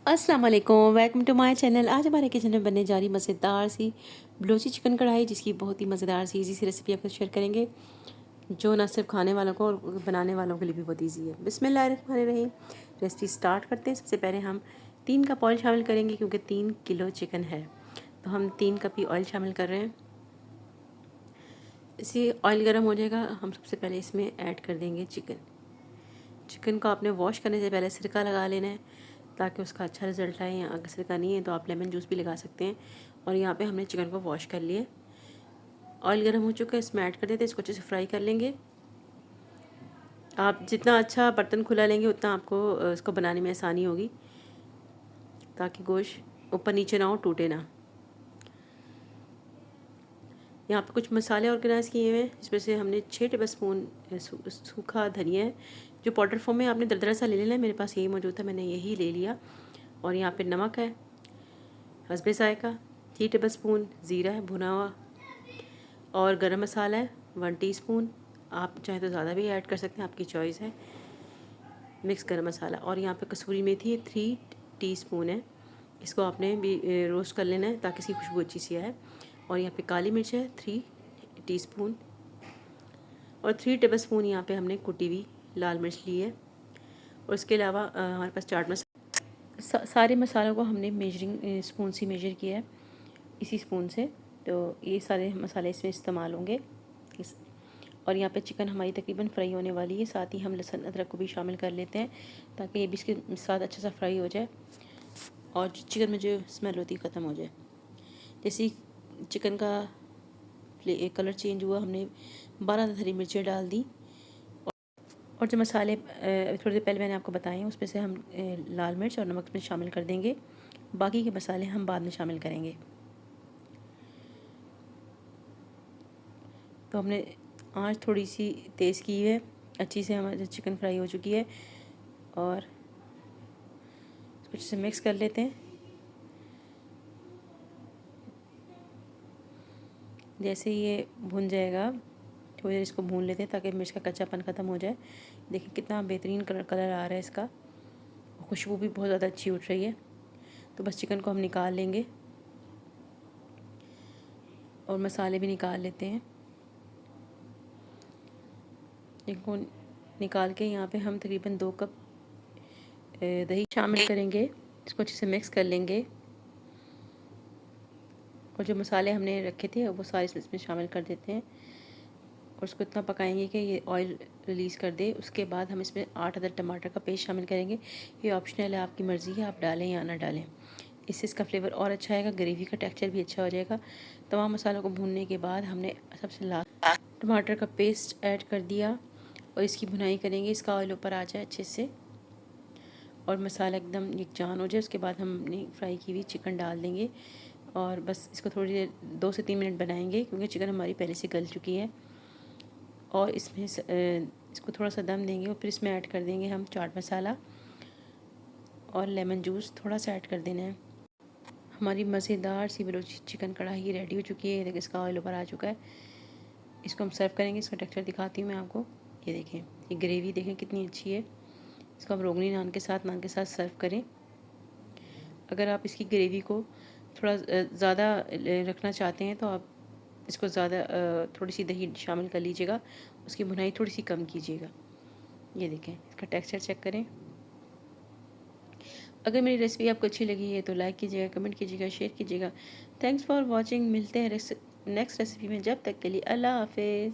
अस्सलाम वालेकुम, welcome to my channel. आज हमारे किचन में बनने जा रही मज़ेदार सी बलोची चिकन कढ़ाई, जिसकी बहुत ही मज़ेदार सी इजी सी रेसिपी आपको शेयर करेंगे, जो ना सिर्फ खाने वालों को और बनाने वालों के लिए भी बहुत इजी है। बिस्मिल्लाहिर्रहमानिर्रहीम। रेसिपी स्टार्ट करते हैं। सबसे पहले हम 3 कप ऑयल शामिल करेंगे, क्योंकि 3 किलो चिकन है तो हम 3 कप ही ऑयल शामिल कर रहे हैं। इसी ऑयल गर्म हो जाएगा, हम सबसे पहले इसमें ऐड कर देंगे चिकन को आपने वॉश करने से पहले सिरका लगा लेना है, ताकि उसका अच्छा रिजल्ट आए। या अगर सिरका नहीं है तो आप लेमन जूस भी लगा सकते हैं। और यहाँ पे हमने चिकन को वॉश कर लिया। ऑयल गर्म हो चुका है, इसमें ऐड कर देते हैं। इसको अच्छे से फ्राई कर लेंगे। आप जितना अच्छा बर्तन खुला लेंगे उतना आपको इसको बनाने में आसानी होगी, ताकि गोश्त ऊपर नीचे ना हो, टूटे ना। यहाँ पे कुछ मसाले ऑर्गेनाइज़ किए हुए हैं, जिसमें से हमने 6 टेबल स्पून सूखा धनिया है, जो पाउडर फॉर्म में आपने दरदरा सा ले लेना है। मेरे पास यही मौजूद था, मैंने यही ले लिया। और यहाँ पे नमक है हस्बे ज़ायका, 3 टेबल स्पून ज़ीरा है भुना हुआ, और गरम मसाला है 1 टीस्पून। आप चाहे तो ज़्यादा भी ऐड कर सकते हैं, आपकी चॉइस है। मिक्स गरम मसाला, और यहाँ पे कसूरी मेथी 3 टीस्पून है। इसको आपने भी रोस्ट कर लेना है, ताकि इसकी खुशबू अच्छी सी आए। और यहाँ पे काली मिर्च है 3 टीस्पून, और 3 टेबल स्पून यहाँ पे हमने कुटी हुई लाल मिर्च ली है। और इसके अलावा हमारे पास चाट मसाला, सारे मसालों को हमने मेजरिंग स्पून से मेजर किया है, इसी स्पून से। तो ये सारे मसाले इसमें इस्तेमाल होंगे। और यहाँ पे चिकन हमारी तकरीबन फ्राई होने वाली है। साथ ही हम लहसुन अदरक को भी शामिल कर लेते हैं, ताकि ये भी इसके साथ अच्छा सा फ्राई हो जाए और चिकन में जो स्मेल होती है ख़त्म हो जाए। जैसे चिकन का कलर चेंज हुआ, हमने 12 हरी मिर्चें डाल दी। और जो मसाले थोड़ी देर पहले मैंने आपको बताए हैं, उसमें से हम लाल मिर्च और नमक में शामिल कर देंगे। बाकी के मसाले हम बाद में शामिल करेंगे। तो हमने आँच थोड़ी सी तेज़ की है, अच्छी से हमारी चिकन फ्राई हो चुकी है। और कुछ से मिक्स कर लेते हैं। जैसे ये भुन जाएगा, थोड़ी देर इसको भून लेते हैं, ताकि मिर्च का कच्चापन ख़त्म हो जाए। देखिए कितना बेहतरीन कलर आ रहा है इसका, खुशबू भी बहुत ज़्यादा अच्छी उठ रही है। तो बस चिकन को हम निकाल लेंगे और मसाले भी निकाल लेते हैं। इनको निकाल के यहाँ पे हम तकरीबन 2 कप दही शामिल करेंगे। इसको अच्छे से मिक्स कर लेंगे। और जो मसाले हमने रखे थे वो सारे इसमें शामिल कर देते हैं, और उसको इतना पकाएंगे कि ये ऑयल रिलीज़ कर दे। उसके बाद हम इसमें 8 अदर टमाटर का पेस्ट शामिल करेंगे। ये ऑप्शनल है, आपकी मर्ज़ी है, आप डालें या ना डालें। इससे इसका फ्लेवर और अच्छा आएगा, ग्रेवी का टेक्सचर भी अच्छा हो जाएगा। तमाम मसालों को भूनने के बाद हमने सबसे लास्ट टमाटर का पेस्ट ऐड कर दिया, और इसकी भुनाई करेंगे। इसका ऑयल ऊपर आ जाए अच्छे से और मसाला एकदम यकजान हो जाए। उसके बाद हमने फ्राई की हुई चिकन डाल देंगे, और बस इसको थोड़ी देर 2 से 3 मिनट बनाएंगे, क्योंकि चिकन हमारी पहले से गल चुकी है। और इसमें इसको थोड़ा सा दम देंगे, और फिर इसमें ऐड कर देंगे हम चाट मसाला और लेमन जूस थोड़ा सा ऐड कर देना है। हमारी मज़ेदार सी बलोची चिकन कढ़ाई रेडी हो चुकी है। देखिए इसका ऑयल ऊपर आ चुका है। इसको हम सर्व करेंगे। इसका टेक्सचर दिखाती हूँ मैं आपको। ये देखें, ये ग्रेवी देखें कितनी अच्छी है। इसको हम रोगनी नान के साथ सर्व करें। अगर आप इसकी ग्रेवी को थोड़ा ज़्यादा रखना चाहते हैं, तो आप इसको ज़्यादा थोड़ी सी दही शामिल कर लीजिएगा, उसकी भुनाई थोड़ी सी कम कीजिएगा। ये देखें, इसका टेक्सचर चेक करें। अगर मेरी रेसिपी आपको अच्छी लगी है तो लाइक कीजिएगा, कमेंट कीजिएगा, शेयर कीजिएगा। Thanks for watching. मिलते हैं नेक्स्ट रेसिपी में। जब तक के लिए अल्लाह हाफिज़।